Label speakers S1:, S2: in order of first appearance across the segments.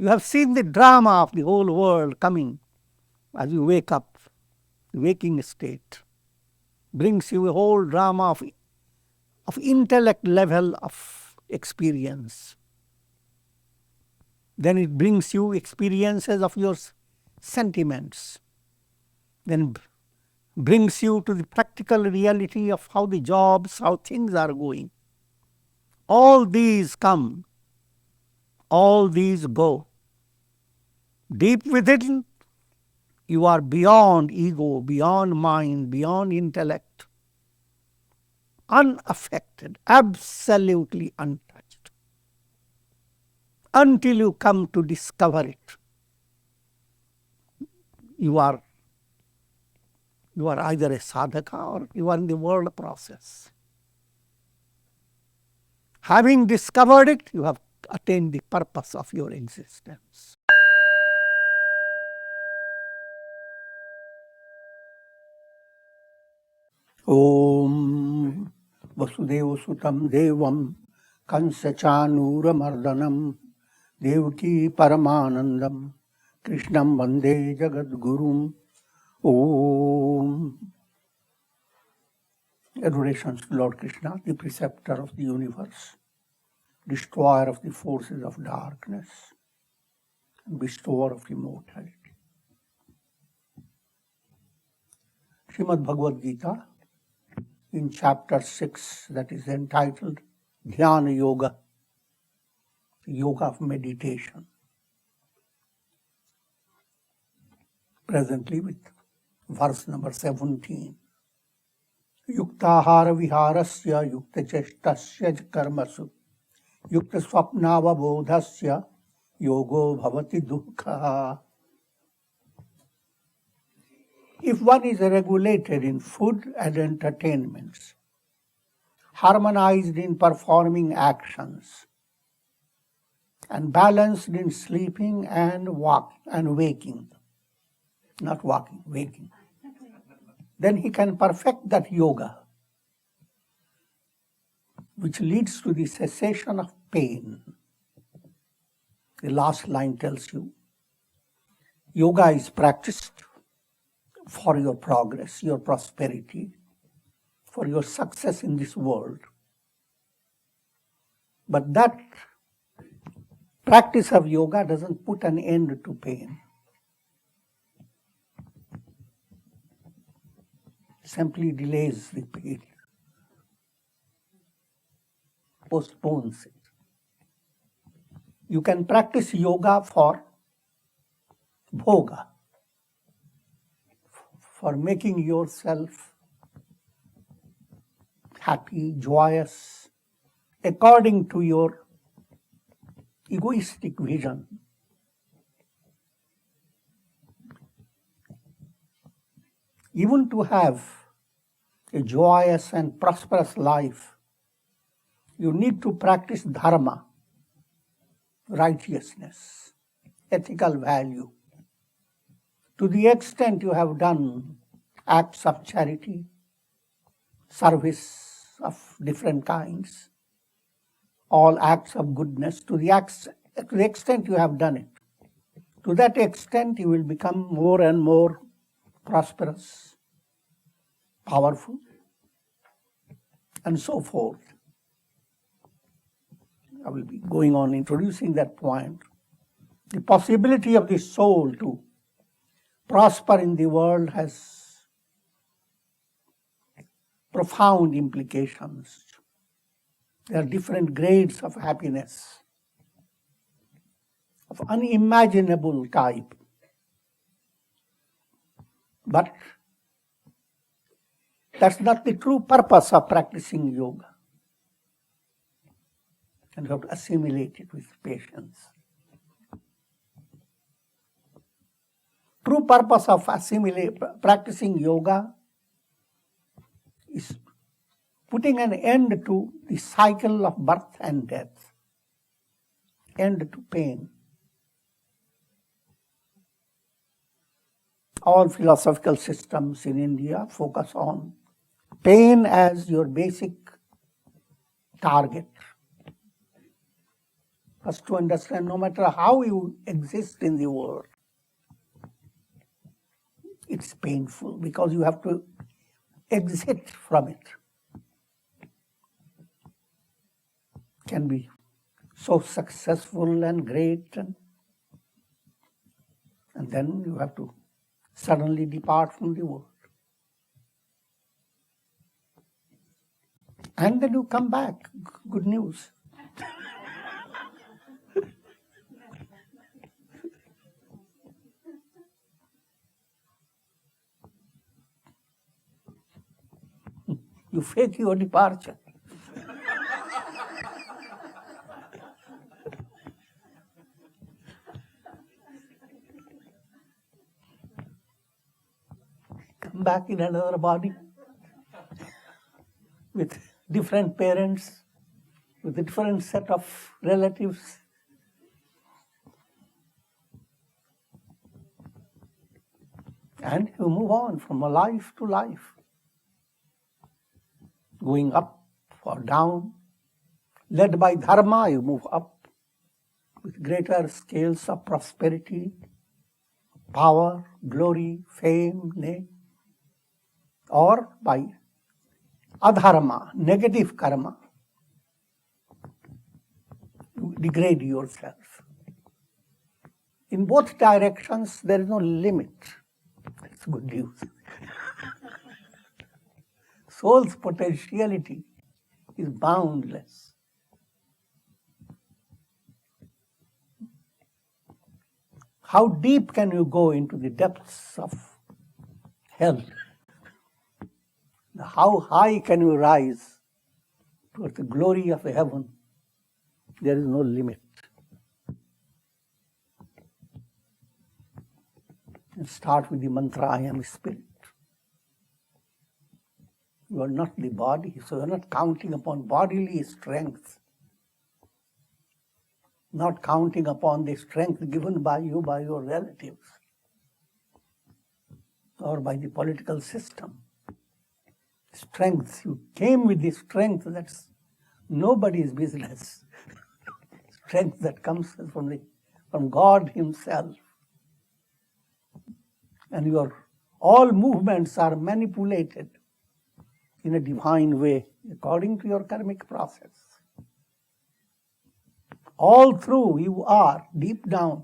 S1: You have seen the drama of the whole world coming as you wake up. The waking state brings you a whole drama of intellect level of experience. Then it brings you experiences of your sentiments. Then brings you to the practical reality of how the jobs, how things are going. All these come. All these go. Deep within, you are beyond ego, beyond mind, beyond intellect. Unaffected, absolutely untouched. Until you come to discover it, you are either a sadhaka or you are in the world process. Having discovered it, you have attained the purpose of your existence. Om Vasudeva Sutam Devam Kansa Chanura Mardanam Devaki Paramanandam Krishnam Vande Jagat Gurum. Om. Adorations to Lord Krishna, the preceptor of the universe, destroyer of the forces of darkness, and bestower of immortality. Srimad Bhagavad Gita, in chapter 6, that is entitled Dhyana Yoga, Yoga of Meditation. Presently with verse number 17. Yuktahara viharasya yukta cheshtasya karmasu yukta swapnava bodhasya yogo bhavati dukkha. If one is regulated in food and entertainments, harmonized in performing actions, and balanced in sleeping and waking, not walking, waking, then he can perfect that yoga, which leads to the cessation of pain. The last line tells you, yoga is practiced for your progress, your prosperity, for your success in this world. But that practice of yoga doesn't put an end to pain. Simply delays the pain, postpones it. You can practice yoga for bhoga, for making yourself happy, joyous, according to your egoistic vision. Even to have a joyous and prosperous life, you need to practice dharma, righteousness, ethical value. To the extent you have done acts of charity, service of different kinds, all acts of goodness, to the extent you have done it, to that extent you will become more and more prosperous, powerful, and so forth. I will be going on introducing that point. The possibility of the soul to prosper in the world has profound implications. There are different grades of happiness, of unimaginable type. But that's not the true purpose of practicing yoga. And you have to assimilate it with patience. True purpose of practicing yoga is putting an end to the cycle of birth and death, end to pain. All philosophical systems in India focus on pain as your basic target. First to understand, no matter how you exist in the world, it's painful because you have to exit from it. Can be so successful and great, and then you have to suddenly depart from the world. And then you come back. Good news. You fake your departure. Come back in another body with different parents, with a different set of relatives. And you move on from life to life, going up or down. Led by dharma, you move up with greater scales of prosperity, power, glory, fame, name. Or by adharma, negative karma, you degrade yourself. In both directions, there is no limit. That's good news. Soul's potentiality is boundless. How deep can you go into the depths of hell? How high can you rise towards the glory of heaven? There is no limit. And start with the mantra, I am spirit. You are not the body, so you are not counting upon bodily strength. Not counting upon the strength given by you by your relatives or by the political system. Strength, you came with the strength that's nobody's business. Strength that comes from God Himself. And your all movements are manipulated in a divine way according to your karmic process. All through you are deep down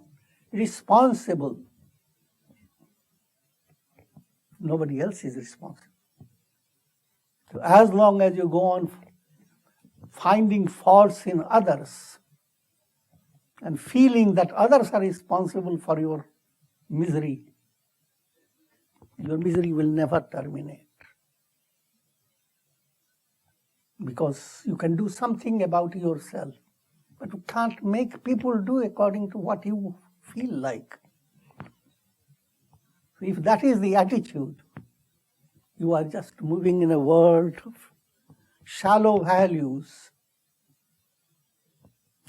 S1: responsible. Nobody else is responsible. So as long as you go on finding faults in others and feeling that others are responsible for your misery will never terminate. Because you can do something about yourself, but you can't make people do according to what you feel like. So if that is the attitude, you are just moving in a world of shallow values.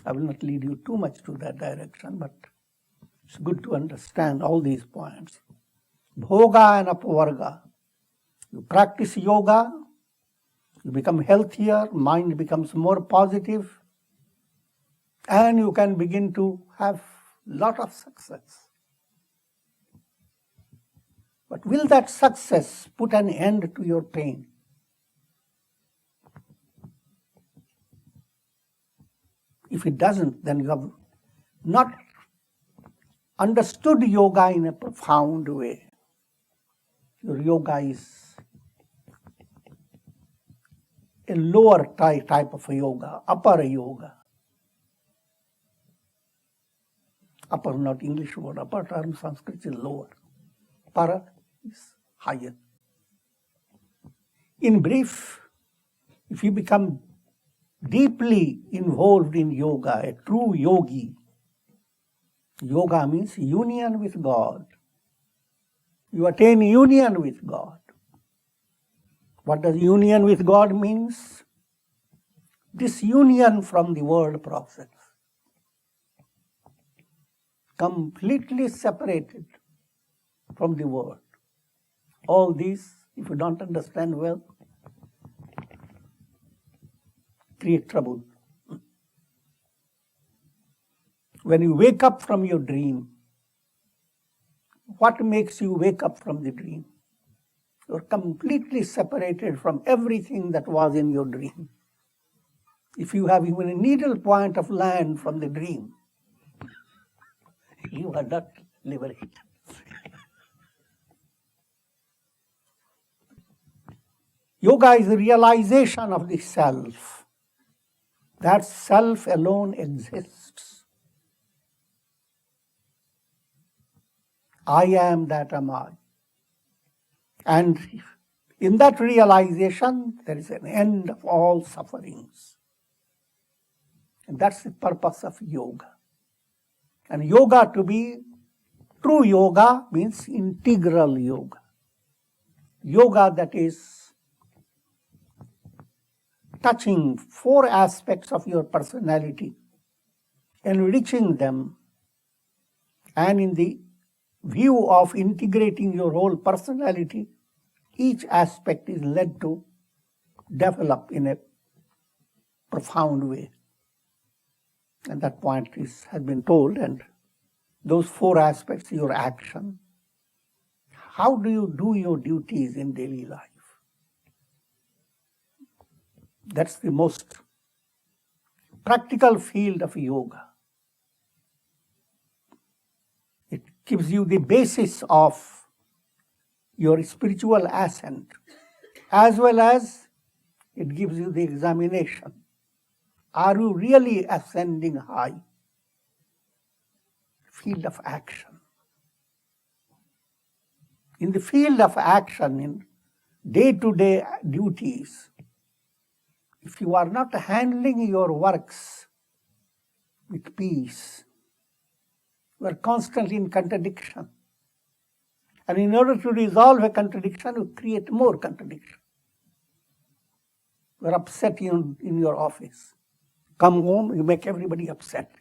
S1: I will not lead you too much to that direction, but it's good to understand all these points. Bhoga and apavarga. You practice yoga, you become healthier, mind becomes more positive, and you can begin to have a lot of success. But will that success put an end to your pain? If it doesn't, then you have not understood yoga in a profound way. Your yoga is a lower type of yoga, upper yoga. Upper, not English word, upper term Sanskrit is lower. Para is higher. In brief, if you become deeply involved in yoga, a true yogi, yoga means union with God. You attain union with God. What does union with God means? Disunion from the world process. Completely separated from the world. All these, if you don't understand well, create trouble. When you wake up from your dream, what makes you wake up from the dream? You're completely separated from everything that was in your dream. If you have even a needle point of land from the dream, you are not liberated. Yoga is the realization of the self. That self alone exists. I am that am I. And in that realization, there is an end of all sufferings. And that's the purpose of yoga. And yoga, to be true yoga, means integral yoga. Yoga that is touching 4 aspects of your personality, enriching them, and in the view of integrating your whole personality, each aspect is led to develop in a profound way. And that point has been told, and those 4 aspects, your action. How do you do your duties in daily life? That's the most practical field of yoga. It gives you the basis of your spiritual ascent, as well as it gives you the examination. Are you really ascending high? Field of action. In the field of action, in day-to-day duties, if you are not handling your works with peace, you are constantly in contradiction. And in order to resolve a contradiction, you create more contradiction. You are upset in your office. Come home, you make everybody upset.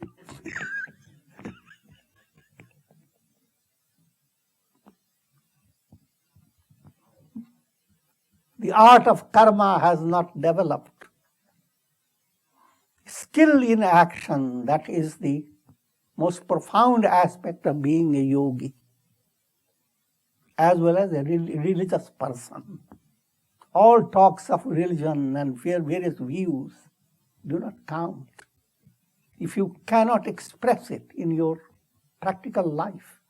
S1: The art of karma has not developed. Skill in action, that is the most profound aspect of being a yogi, as well as a religious person. All talks of religion and various views do not count if you cannot express it in your practical life.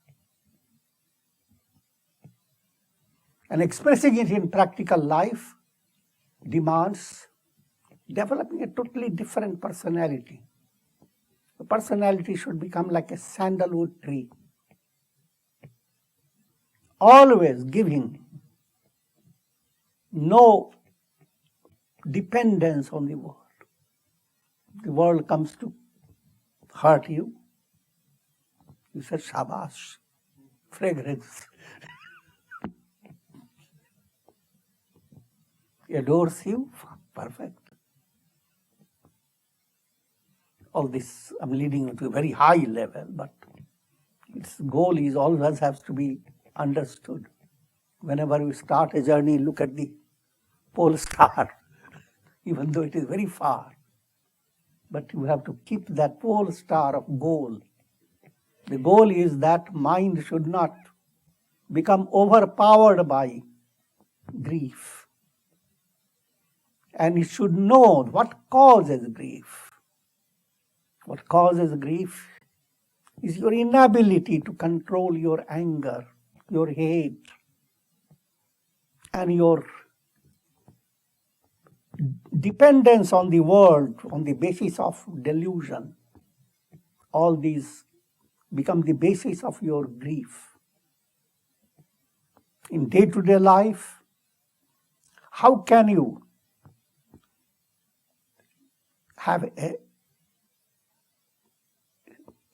S1: And expressing it in practical life demands developing a totally different personality. The personality should become like a sandalwood tree, always giving, no dependence on the world. The world comes to hurt you, you say, shabash, fragrance. Adores you, perfect. All this, I'm leading you to a very high level, but its goal is always has to be understood. Whenever you start a journey, look at the pole star, even though it is very far. But you have to keep that pole star of goal. The goal is that mind should not become overpowered by grief. And it should know what causes grief. What causes grief is your inability to control your anger, your hate, and your dependence on the world on the basis of delusion. All these become the basis of your grief. In day-to-day life, how can you have a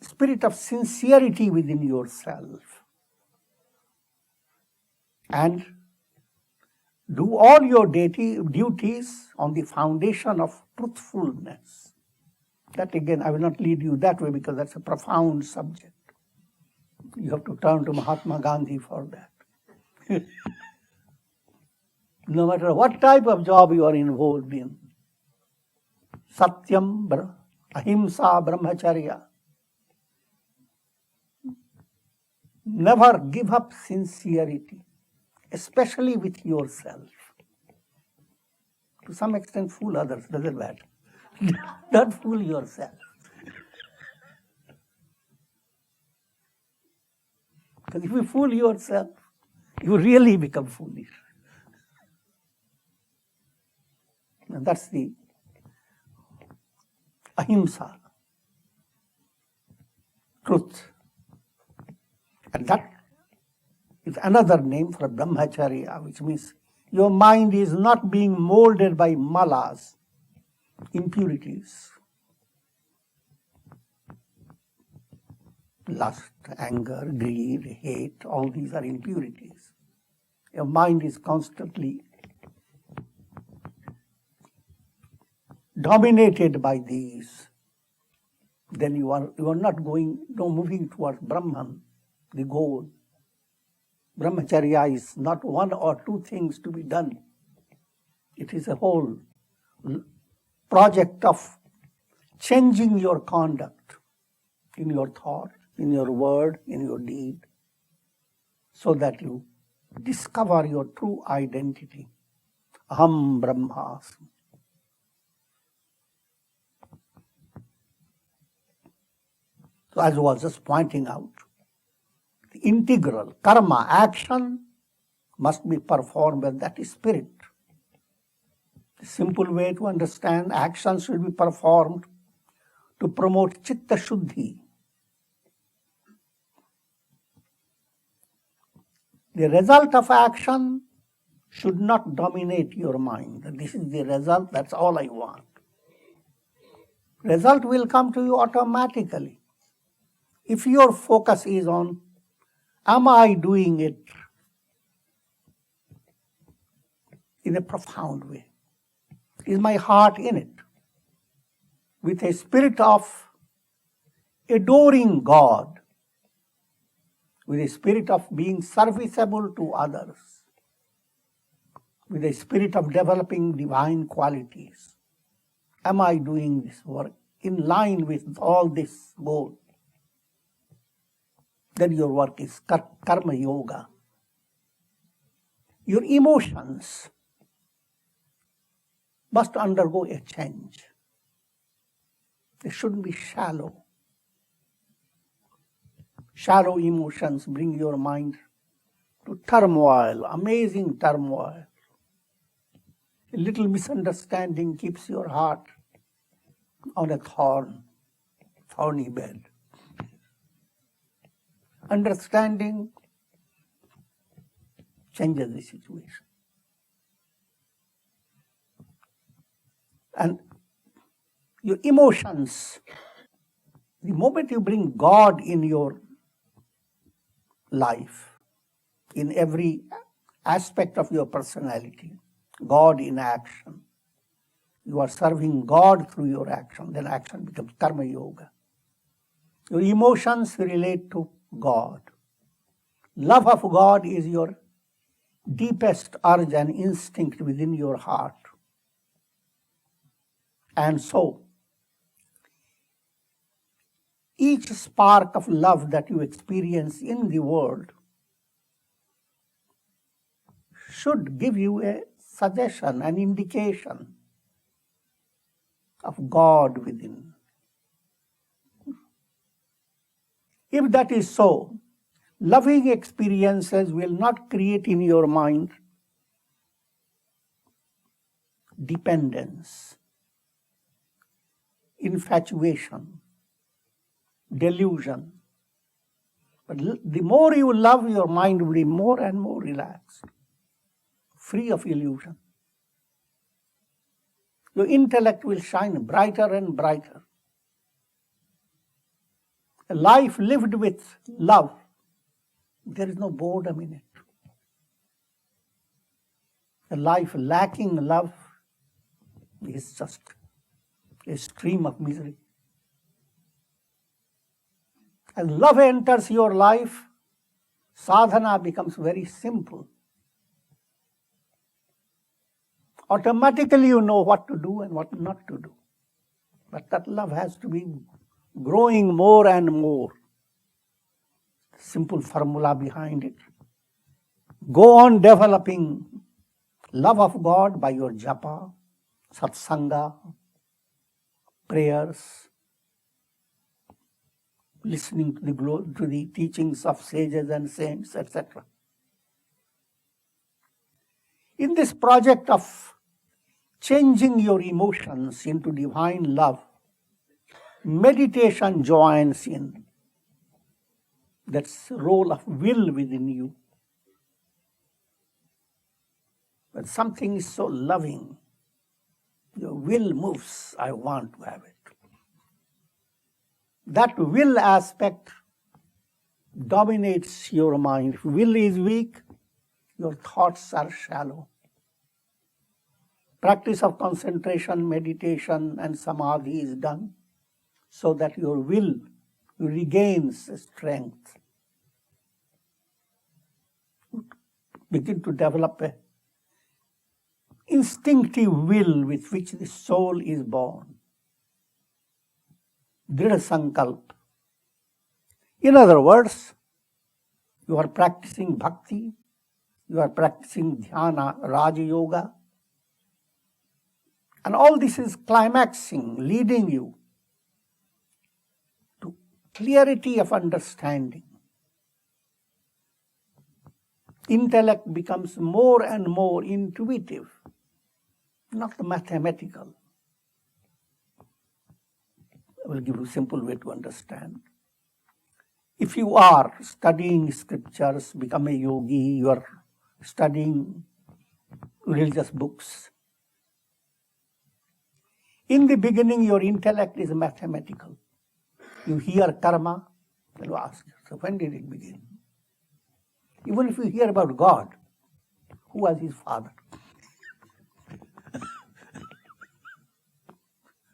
S1: spirit of sincerity within yourself and do all your duties on the foundation of truthfulness? That again, I will not lead you that way because that's a profound subject. You have to turn to Mahatma Gandhi for that. No matter what type of job you are involved in, Satyam, Ahimsa, Brahmacharya, Never give up sincerity, especially with yourself. To some extent, fool others, doesn't matter. Don't fool yourself. Because if you fool yourself, you really become foolish. And that's the ahimsa, truth. And that is another name for brahmacharya, which means your mind is not being molded by malas, impurities, lust, anger, greed, hate, all these are impurities. Your mind is constantly dominated by these. Then you are not moving towards Brahman, the goal. Brahmacharya is not one or two things to be done. It is a whole project of changing your conduct in your thought, in your word, in your deed, so that you discover your true identity. Aham Brahmasmi. So as I was just pointing out, the integral karma, action, must be performed when that is spirit. The simple way to understand action should be performed to promote chitta shuddhi. The result of action should not dominate your mind. This is the result, that's all I want. Result will come to you automatically. If your focus is on, am I doing it in a profound way? Is my heart in it? With a spirit of adoring God, with a spirit of being serviceable to others, with a spirit of developing divine qualities. Am I doing this work in line with all this goal? Then your work is karma yoga. Your emotions must undergo a change. They shouldn't be shallow. Shallow emotions bring your mind to turmoil, amazing turmoil. A little misunderstanding keeps your heart on a thorny bed. Understanding changes the situation. And your emotions, the moment you bring God in your life, in every aspect of your personality, God in action, you are serving God through your action, then action becomes karma yoga. Your emotions relate to God. Love of God is your deepest urge and instinct within your heart. And so, each spark of love that you experience in the world should give you a suggestion, an indication of God within. If that is so, loving experiences will not create in your mind dependence, infatuation, delusion. But the more you love, your mind will be more and more relaxed, free of illusion. Your intellect will shine brighter and brighter. A life lived with love, there is no boredom in it. A life lacking love is just a stream of misery. As love enters your life, sadhana becomes very simple. Automatically you know what to do and what not to do. But that love has to be growing more and more. simple formula behind it. Go on developing love of God by your japa, satsanga, prayers, listening to the teachings of sages and saints, etc. In this project of changing your emotions into divine love, meditation joins in. That's the role of will within you. When something is so loving, your will moves, I want to have it. That will aspect dominates your mind. If will is weak, your thoughts are shallow. Practice of concentration, meditation, and samadhi is done so that your will regains strength. Begin to develop an instinctive will with which the soul is born. Dhrida sankalp. In other words, you are practicing bhakti, you are practicing dhyana, Raja Yoga, and all this is climaxing, leading you to clarity of understanding. Intellect becomes more and more intuitive, not mathematical. I will give you a simple way to understand. If you are studying scriptures, become a yogi, you are studying religious books. In the beginning, your intellect is mathematical. You hear karma, you ask, so when did it begin? Even if you hear about God, who was his father?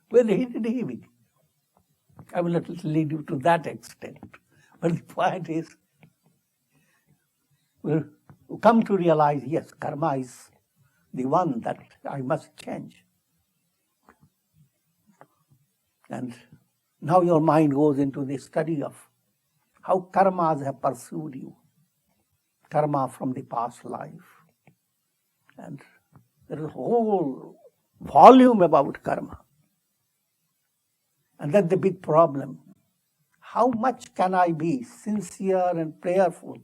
S1: When did he begin? I will not lead you to that extent. But the point is, we'll come to realize, yes, karma is the one that I must change. And now your mind goes into the study of how karmas have pursued you. Karma from the past life. And there is a whole volume about karma. And that's the big problem. How much can I be sincere and prayerful?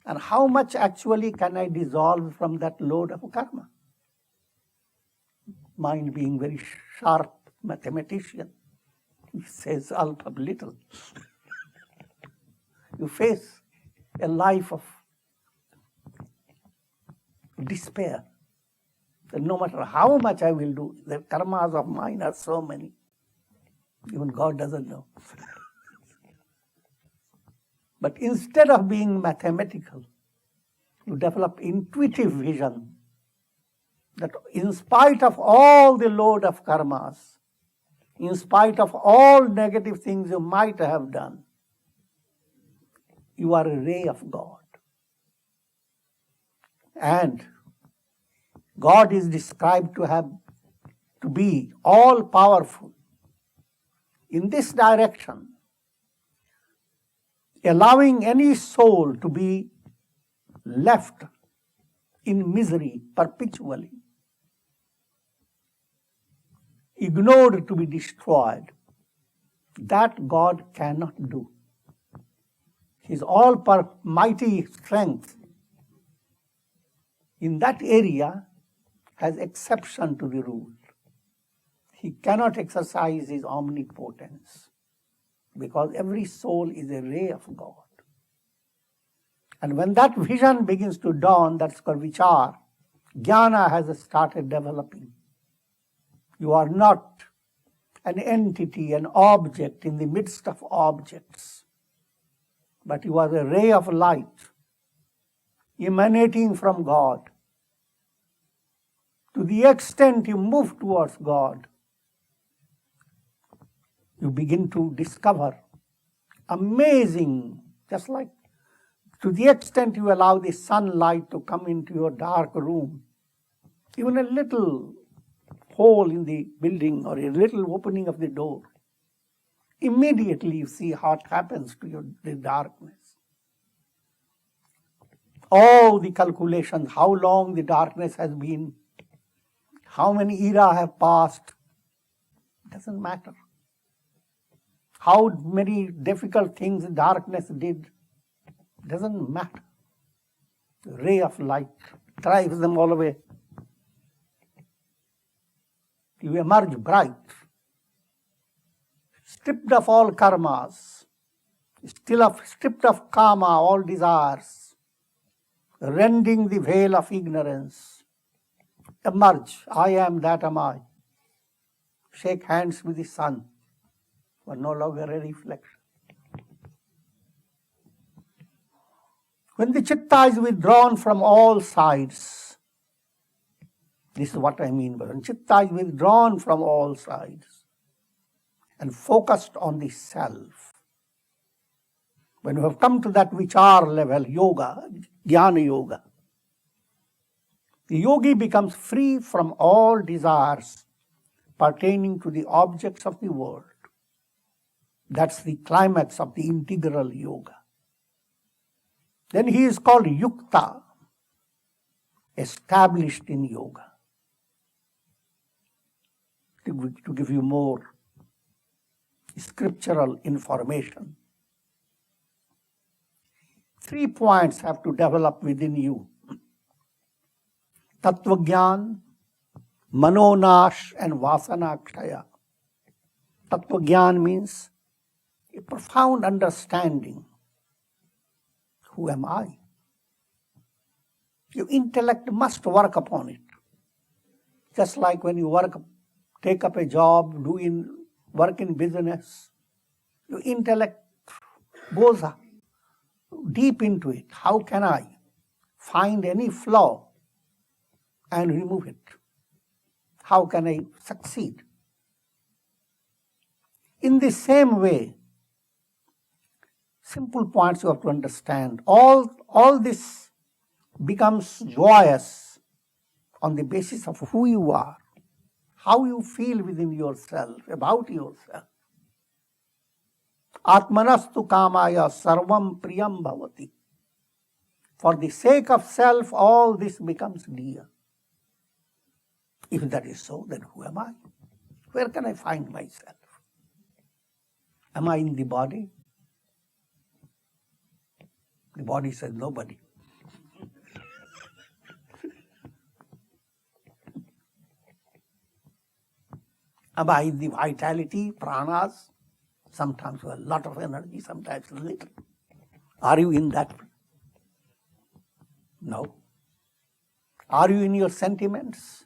S1: And how much actually can I dissolve from that load of karma? Mind being very sharp mathematician, he says alpha little. You face a life of despair. That no matter how much I will do, the karmas of mine are so many. Even God doesn't know. But instead of being mathematical, you develop intuitive vision that in spite of all the load of karmas, in spite of all negative things you might have done, you are a ray of God. And God is described to be all-powerful. In this direction, allowing any soul to be left in misery perpetually, ignored to be destroyed, that God cannot do. His all-mighty strength in that area has exception to the rule. He cannot exercise his omnipotence because every soul is a ray of God. And when that vision begins to dawn, that's called vichar, jnana has started developing. You are not an entity, an object in the midst of objects, but you are a ray of light emanating from God. To the extent you move towards God, you begin to discover amazing, just like to the extent you allow the sunlight to come into your dark room, even a little hole in the building or a little opening of the door, immediately you see what happens to the darkness. all the calculations, how long the darkness has been, how many eras have passed, doesn't matter. How many difficult things darkness did, doesn't matter. The ray of light drives them all away. You emerge bright, stripped of all karmas, stripped of kama, all desires, rending the veil of ignorance. Emerge, I am, that am I. Shake hands with the sun. You are no longer a reflection. When the chitta is withdrawn from all sides, this is what I mean by when chitta is withdrawn from all sides and focused on the self. When you have come to that vichar level, yoga, Dhyana Yoga, the yogi becomes free from all desires pertaining to the objects of the world. That's the climax of the integral yoga. Then he is called yukta, established in yoga. To give you more scriptural information, 3 points have to develop within you: Tattvagyan, Manonash, and Vasanakshaya. Tattvagyan means a profound understanding. Who am I? Your intellect must work upon it. Just like when you take up a job, work in business, your intellect goes deep into it. How can I find any flaw and remove it? How can I succeed? In the same way, simple points you have to understand. All this becomes joyous on the basis of who you are, how you feel within yourself, about yourself. Atmanastu kamaya sarvam priyam bhavati. For the sake of self, all this becomes dear. If that is so, then who am I? Where can I find myself? Am I in the body? The body says nobody. Am I in the vitality, pranas? Sometimes with a lot of energy, sometimes little. Are you in that? No. Are you in your sentiments?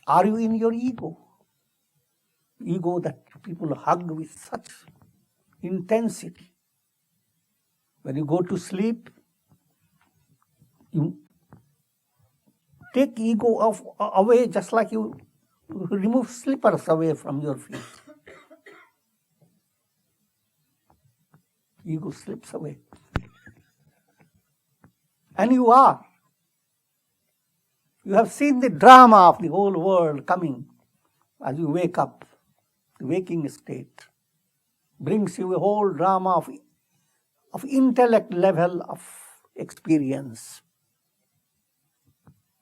S1: Are you in your ego? Ego that people hug with such intensity. When you go to sleep, you take ego away just like you remove slippers away from your feet. Ego slips away. And you are. You have seen the drama of the whole world coming as you wake up. The waking state brings you a whole drama of intellect level of experience.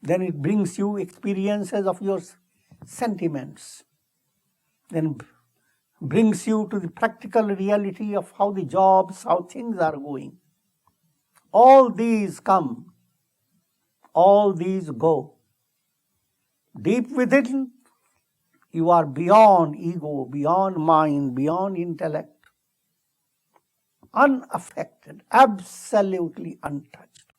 S1: Then it brings you experiences of your sentiments. Then brings you to the practical reality of how the jobs, how things are going. All these come, all these go. Deep within, you are beyond ego, beyond mind, beyond intellect. Unaffected, absolutely untouched.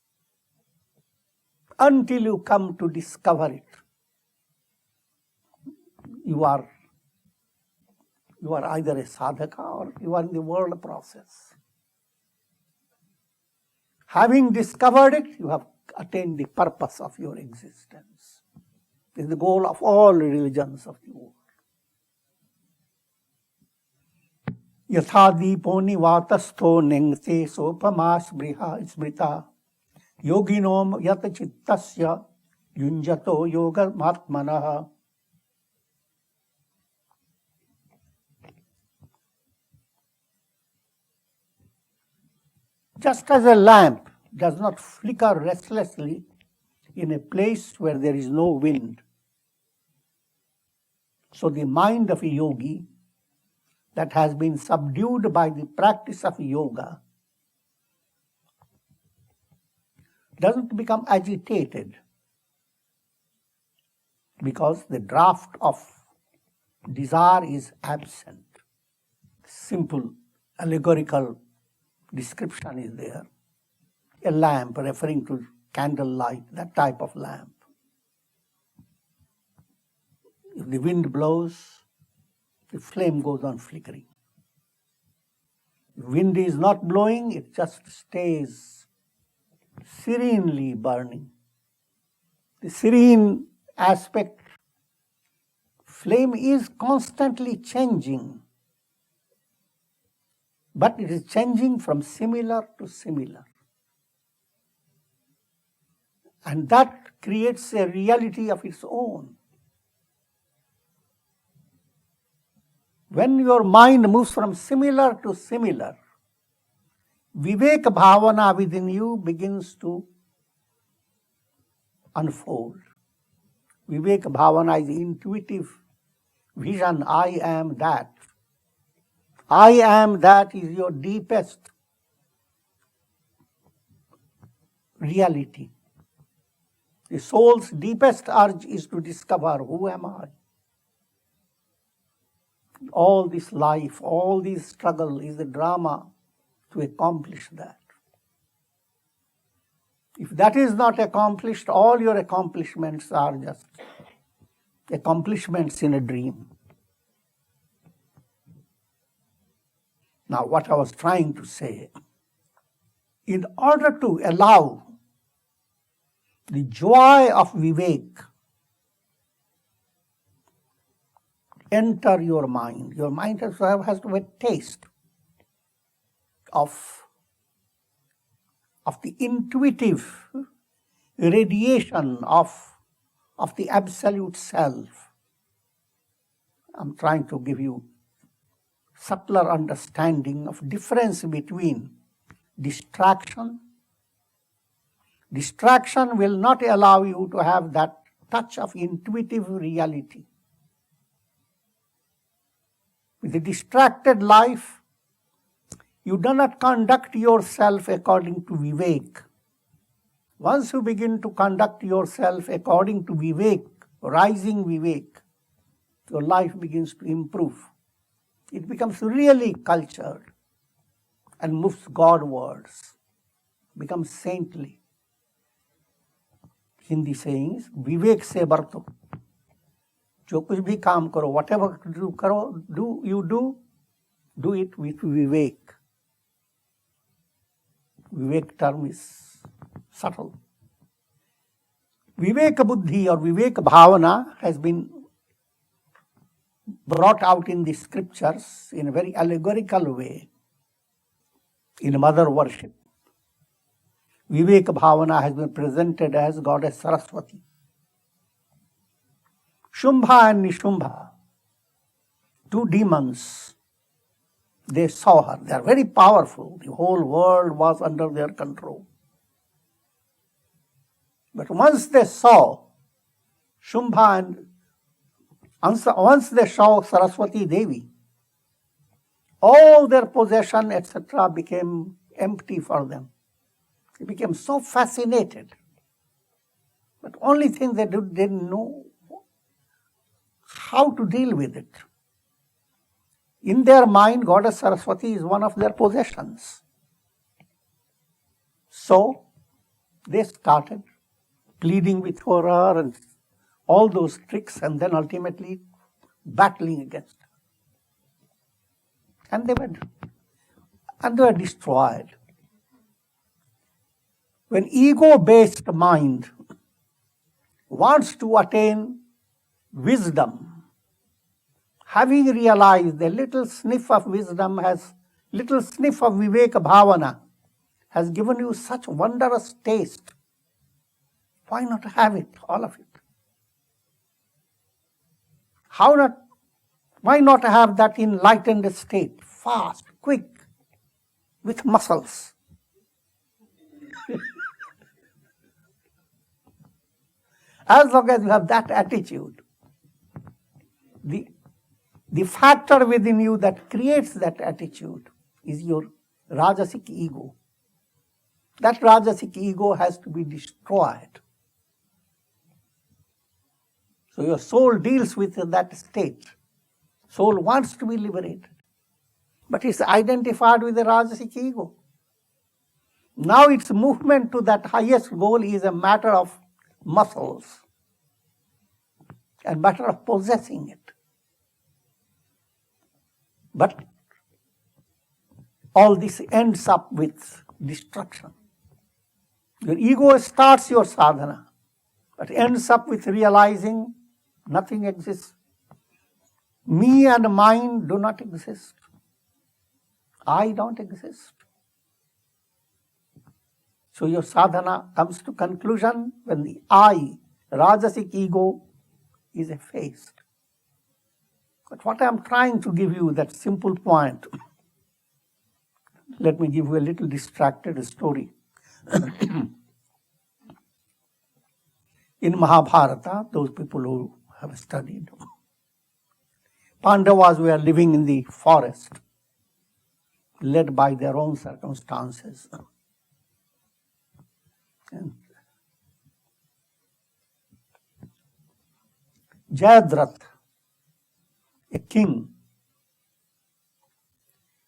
S1: Until you come to discover it, you are either a sadhaka or you are in the world process. Having discovered it, you have attained the purpose of your existence. It is the goal of all religions of the world. Yatha deepo nivatastho nengte sopama smrita yoginom yata chittasya yunjato yoga matmanaha. Just as a lamp does not flicker restlessly in a place where there is no wind. So the mind of a yogi that has been subdued by the practice of yoga doesn't become agitated, because the draft of desire is absent. Simple allegorical description is there. A lamp, referring to candlelight, that type of lamp. If the wind blows, the flame goes on flickering. If wind is not blowing, it just stays serenely burning. The serene aspect, flame is constantly changing, but it is changing from similar to similar. And that creates a reality of its own. When your mind moves from similar to similar, Viveka Bhavana within you begins to unfold. Viveka Bhavana is intuitive vision. I am that. I am that is your deepest reality. The soul's deepest urge is to discover, who am I? All this life, all this struggle is a drama to accomplish that. If that is not accomplished, all your accomplishments are just accomplishments in a dream. Now, what I was trying to say, in order to allow the joy of Vivek enter your mind has to have a taste of the intuitive radiation of the absolute self. I'm trying to give you subtler understanding of difference between distraction. Distraction will not allow you to have that touch of intuitive reality. With a distracted life, you do not conduct yourself according to Vivek. Once you begin to conduct yourself according to Vivek, rising Vivek, your life begins to improve. It becomes really cultured and moves Godwards, becomes saintly. Hindi sayings, Vivek se barto. जो कुछ भी काम करो, whatever you करो, do it with Vivek. Vivek term is subtle. Viveka Buddhi or Viveka Bhavana has been brought out in the scriptures in a very allegorical way in mother worship. Viveka Bhavana has been presented as Goddess Saraswati. Shumbha and Nishumbha, two demons, they saw her. They are very powerful. The whole world was under their control. But once they saw Shumbha and once they saw Saraswati Devi, all their possession, etc., became empty for them. They became so fascinated. But only thing they didn't know how to deal with it. In their mind, Goddess Saraswati is one of their possessions. So they started pleading with her and all those tricks, and then ultimately battling against her. And they were destroyed. When ego-based mind wants to attain wisdom, having realized a little sniff of wisdom little sniff of Viveka Bhavana has given you such wondrous taste, why not have it, all of it? Why not have that enlightened state, fast, quick, with muscles? As long as you have that attitude, the factor within you that creates that attitude is your Rajasic ego. That Rajasic ego has to be destroyed. So your soul deals with that state. Soul wants to be liberated, but it's identified with the Rajasic ego. Now its movement to that highest goal is a matter of muscles, a matter of possessing it. But all this ends up with destruction. Your ego starts your sadhana, but ends up with realizing nothing exists. Me and mine do not exist. I don't exist. So your sadhana comes to conclusion when the I, Rajasic ego, is effaced. But what I'm trying to give you, that simple point, let me give you a little distracted story. In Mahabharata, those people who have studied, Pandavas were living in the forest, led by their own circumstances. And Jayadratha, a king,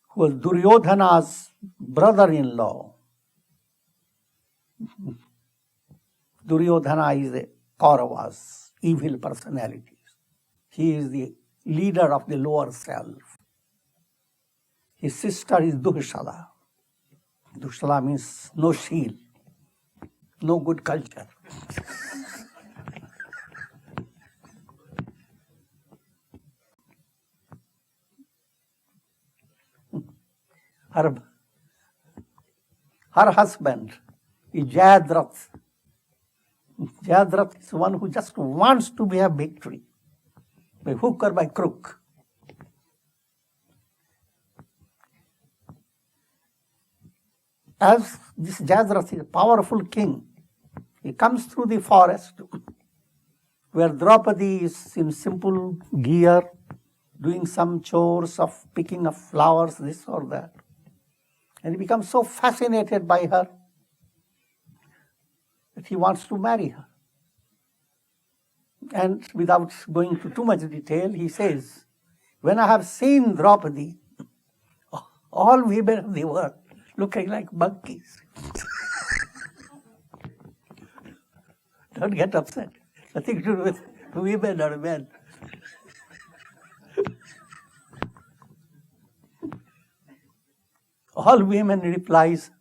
S1: who was Duryodhana's brother-in-law. Duryodhana is a Kauravas, evil personalities. He is the leader of the lower self. His sister is Dushala. Dushala means no shield, no good culture. Her husband is Jayadratha. Jayadratha is one who just wants to have victory, by hook or by crook. As this Jayadratha is a powerful king, he comes through the forest where Draupadi is in simple gear, doing some chores of picking up flowers, this or that. And he becomes so fascinated by her that he wants to marry her. And without going into too much detail, he says, when I have seen Draupadi, all women of the world looking like monkeys. Don't get upset. Nothing to do with women or men. All women replies,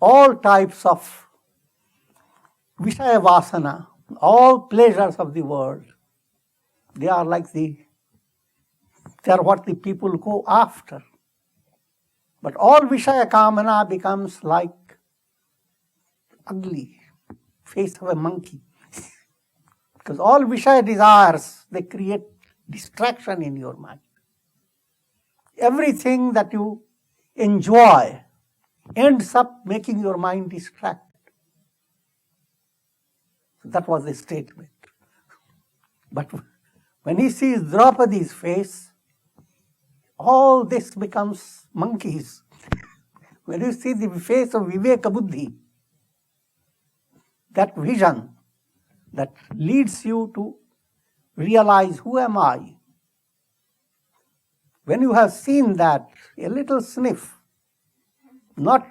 S1: all types of Vishaya Vasana, all pleasures of the world, they are what the people go after. But all Vishaya Kamana becomes like ugly face of a monkey. Because all Vishaya desires, they create distraction in your mind. Everything that you enjoy ends up making your mind distracted. So that was the statement. But when he sees Draupadi's face, all this becomes monkeys. When you see the face of Viveka Buddhi, that vision that leads you to realize, who am I? When you have seen that, a little sniff, not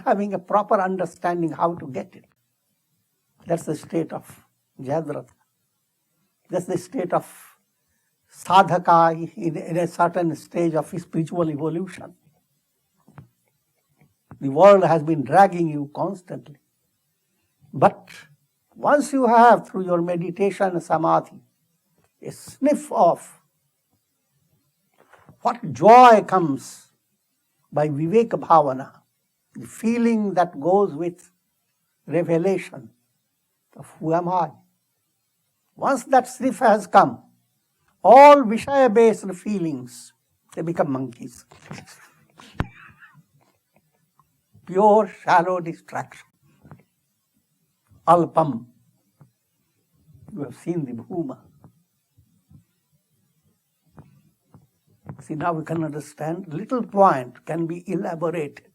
S1: having a proper understanding how to get it, that's the state of Jayadratha. That's the state of sadhaka in a certain stage of spiritual evolution. The world has been dragging you constantly. But once you have, through your meditation and samadhi, a sniff of what joy comes by Viveka Bhavana, the feeling that goes with revelation of who am I. Once that sniff has come, all Vishaya-based feelings, they become monkeys. Pure, shallow distraction. Alpam. You have seen the Bhuma. See, now we can understand. Little point can be elaborated.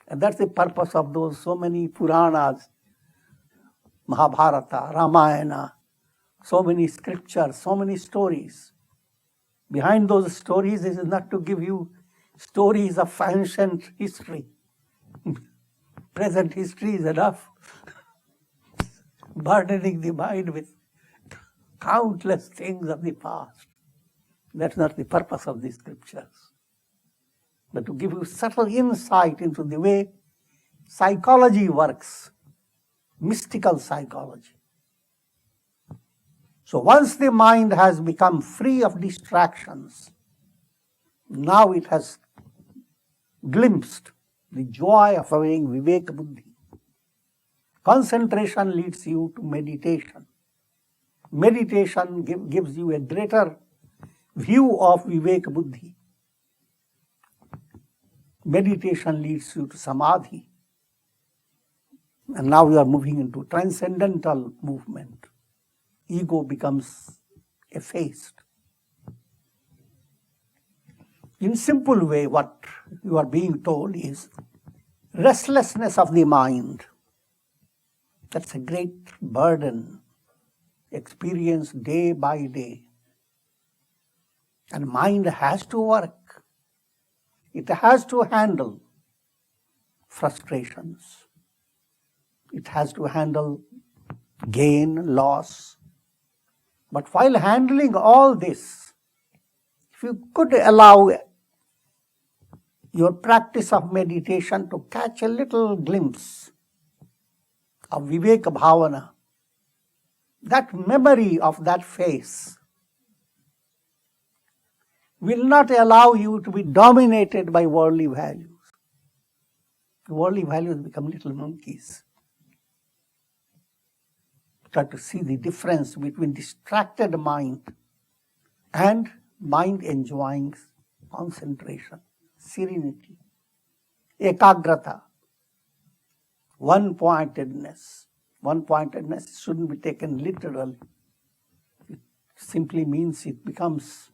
S1: And that's the purpose of those so many Puranas, Mahabharata, Ramayana, so many scriptures, so many stories. Behind those stories is not to give you stories of ancient history. Present history is enough. Burdening the mind with countless things of the past. That's not the purpose of the scriptures. But to give you subtle insight into the way psychology works, mystical psychology. So once the mind has become free of distractions, now it has glimpsed the joy of having Viveka Buddhi. Concentration leads you to meditation. Meditation gives you a greater view of Viveka Buddhi. Meditation leads you to Samadhi. And now we are moving into transcendental movement. Ego becomes effaced. In simple way, what you are being told is restlessness of the mind. That's a great burden experienced day by day. And mind has to work. It has to handle frustrations. It has to handle gain, loss. But while handling all this, if you could allow your practice of meditation to catch a little glimpse of Viveka Bhavana, that memory of that face will not allow you to be dominated by worldly values. Worldly values become little monkeys. Try to see the difference between distracted mind and mind enjoying concentration, serenity, ekagrata, one-pointedness. One-pointedness shouldn't be taken literally. It simply means it becomes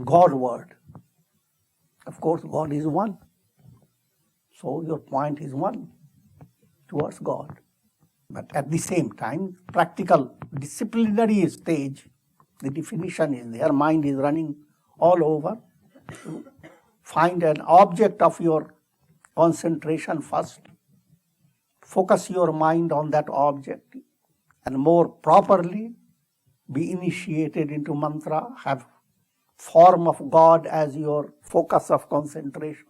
S1: Godward. Of course, God is one. So your point is one towards God. But at the same time, practical, disciplinary stage, the definition is there. Mind is running all over. Find an object of your concentration first. Focus your mind on that object and more properly be initiated into mantra, have form of God as your focus of concentration.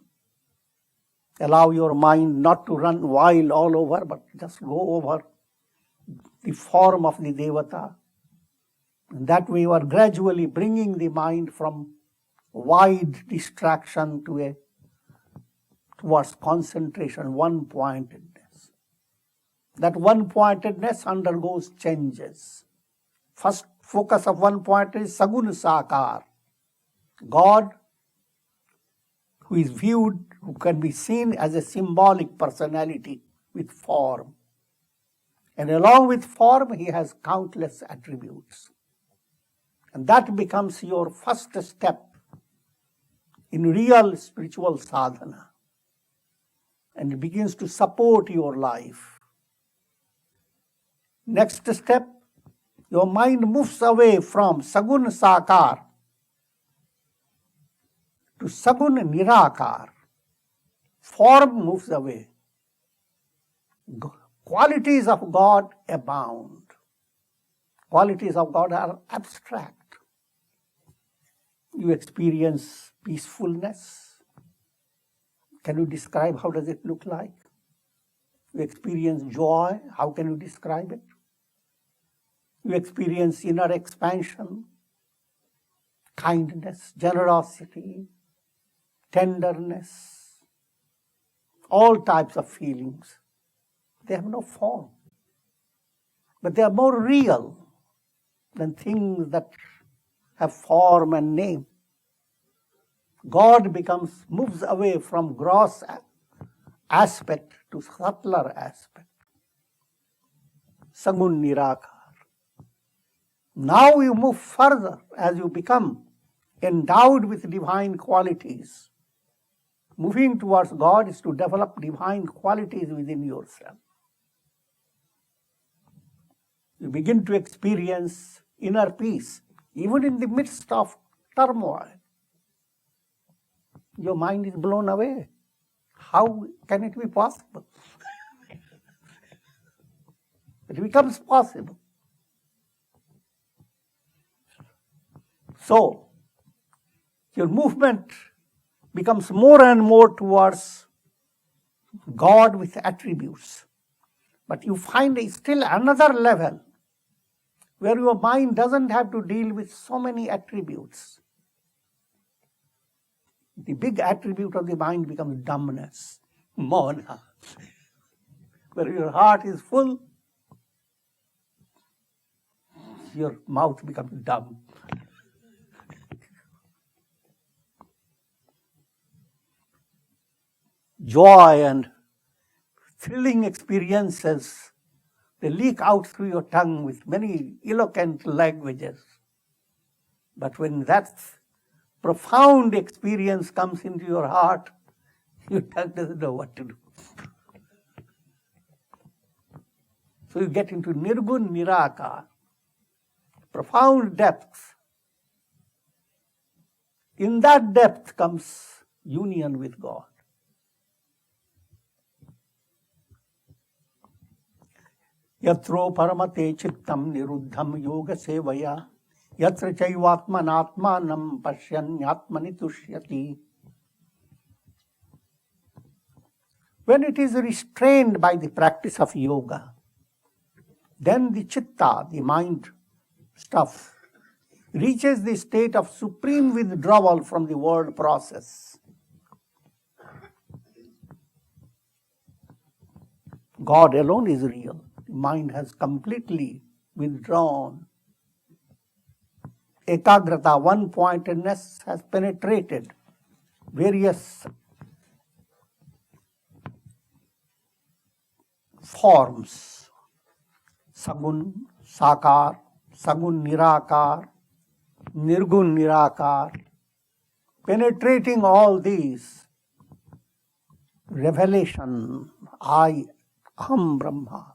S1: Allow your mind not to run wild all over, but just go over the form of the Devata. And that way you are gradually bringing the mind from wide distraction towards concentration, one-pointedness. That one-pointedness undergoes changes. First focus of one-pointed is Sagun Sakar. God, who is viewed, who can be seen as a symbolic personality with form. And along with form, he has countless attributes. And that becomes your first step in real spiritual sadhana. And it begins to support your life. Next step, your mind moves away from Sagun Sakar to Sagun Nirakar. Form moves away. Qualities of God abound. Qualities of God are abstract. You experience peacefulness. Can you describe how does it look like? You experience joy. How can you describe it? You experience inner expansion, kindness, generosity, tenderness, all types of feelings. They have no form, but they are more real than things that have form and name. God moves away from gross aspect to subtler aspect. Sagun Nirakar. Now you move further as you become endowed with divine qualities. Moving towards God is to develop divine qualities within yourself. You begin to experience inner peace, even in the midst of turmoil. Your mind is blown away. How can it be possible? It becomes possible. So, your movement becomes more and more towards God with attributes. But you find still another level where your mind doesn't have to deal with so many attributes. The big attribute of the mind becomes dumbness, mona, where your heart is full, your mouth becomes dumb. Joy and thrilling experiences, they leak out through your tongue with many eloquent languages. But when that profound experience comes into your heart, your tongue doesn't know what to do. So you get into nirgun nirakar, profound depth. In that depth comes union with God. Yatro paramate chittam niruddham yoga sevaya yatra chaivatmanatmanam pashyanyatmani tushyati. When it is restrained by the practice of yoga, then the chitta, the mind stuff, reaches the state of supreme withdrawal from the world process. God alone is real. The mind has completely withdrawn. Ekagrata, one-pointedness, has penetrated various forms. Sagun, sakar, sagun nirakar, nirgun nirakar. Penetrating all these, revelation, I am Brahma.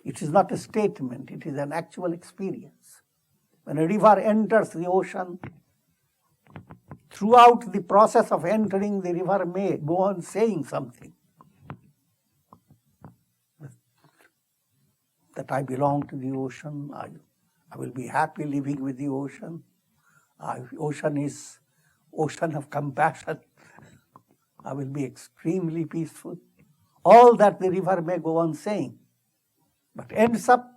S1: It is not a statement, it is an actual experience. When a river enters the ocean, throughout the process of entering, the river may go on saying something. That I belong to the ocean, I will be happy living with the ocean. Ocean is ocean of compassion. I will be extremely peaceful. All that the river may go on saying, but ends up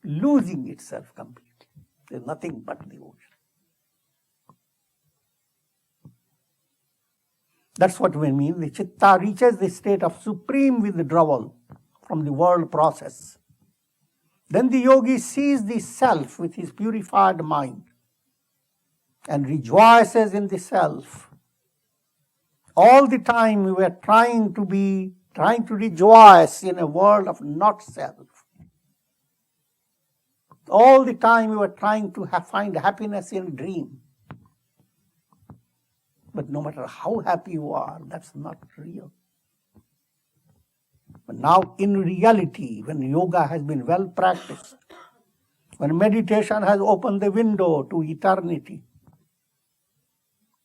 S1: losing itself completely. There is nothing but the ocean. That's what we mean. The chitta reaches the state of supreme withdrawal from the world process. Then the yogi sees the self with his purified mind and rejoices in the self. All the time we were trying to rejoice in a world of not self. All the time we were trying to find happiness in a dream. But no matter how happy you are, that's not real. But now in reality, when yoga has been well practiced, when meditation has opened the window to eternity,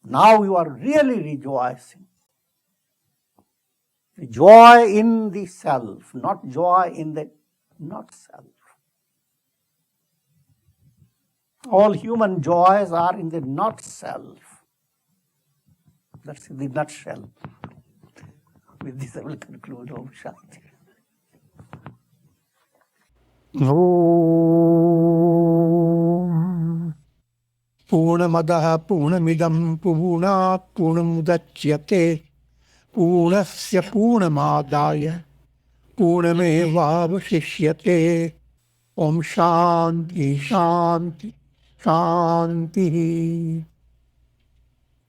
S1: now you are really rejoicing. The joy in the self, not joy in the not self. All human joys are in the not self. That's in the nutshell. With this I will conclude. Om Shanti. Om Purnamadaha Purnamidam Purnat Purnamudachyate Purnasya Purnamadaya Purnamevavashishyate. Om Shanti Shanti Shanti.